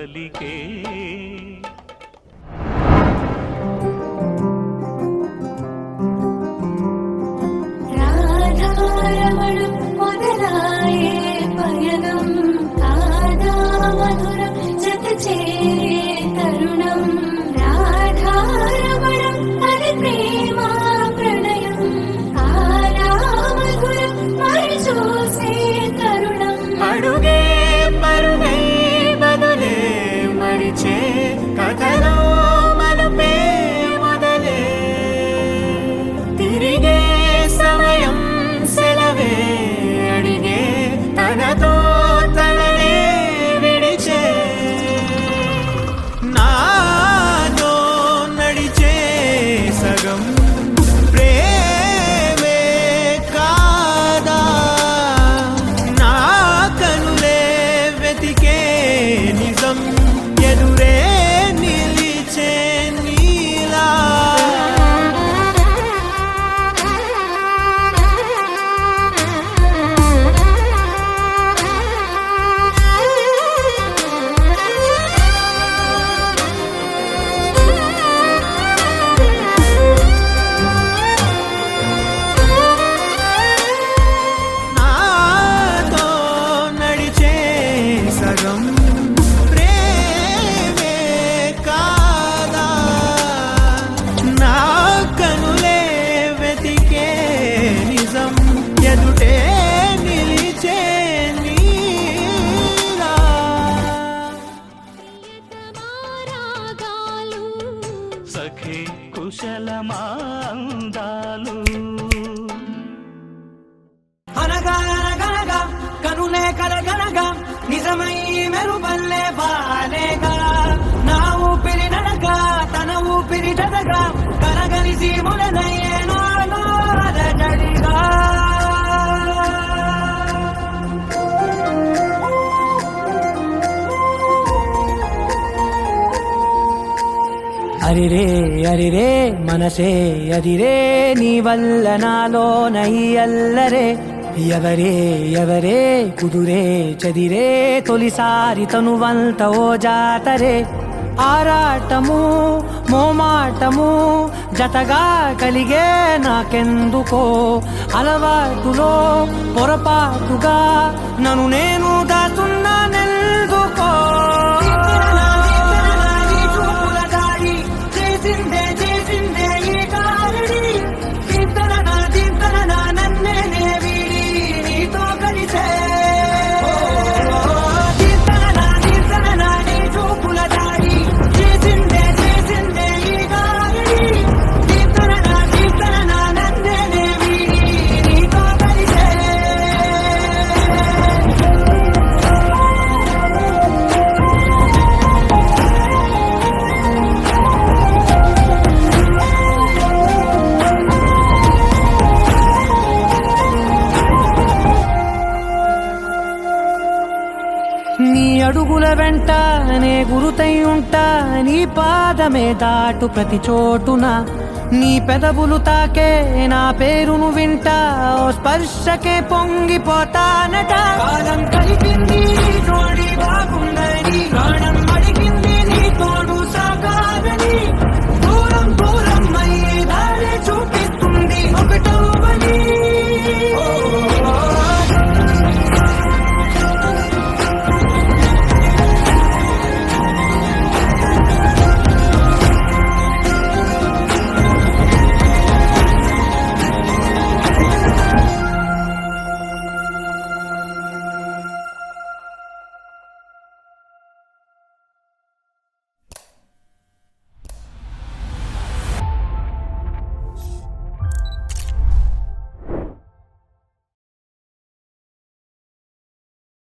పలికే రాధారమణం మొదలాయే పయనం కాదా మధురం జత చేరే తరుణం రాధారమణం అది ప్రేమ ప్రణయం కాదా మధురం మరి చూసే తరుణం అడుగే పరుగై బదులే మరిచే కథలో మలుపే మొదలే తిరిగే సమయం సెలవే అడిగే తనతో తననే విడిచే నాతో నడిచే సగం ప్రేమే కాదా నా కనులే వెతికే నిజం ఎదురే నిలిచే నీలా నాతో నడిచే సగం ప్రేమే కాదా నా కనులే వెతికే నిజం ఎదుటే నిలిచే నీలా సఖే కుశలమాందాలు అనగా అనగనగా కనులే కలగనగా నిజమై మెరుపల్లే బాలేగా నా ఊపిరి నడక తన ఊపిరి జతగా కలగలిసి మొదలయ్యే నాలో అలజడిగా అరిరే అరిరే మనసే అదిరే నీ వల్ల నాలో నై అల్లరే ఎవరే ఎవరే కుదురే చదిరే తొలిసారి తనువంత ఓ జాతరే ఆరాటము మోమాటము జతగా కలిగే నాకెందుకో అలవాటులో పొరపాటుగా నన్ను నేను దాచున్నానెందుకో నీ అడుగుల వెంట నే గురుతై ఉంటా నీ పాదమే దాటు ప్రతి చోటున నీ పెదవులు తాకే నా పేరును వింటా ఓ స్పర్శకే పొంగిపోతానట కాలం కలిపింది జోడి బాబు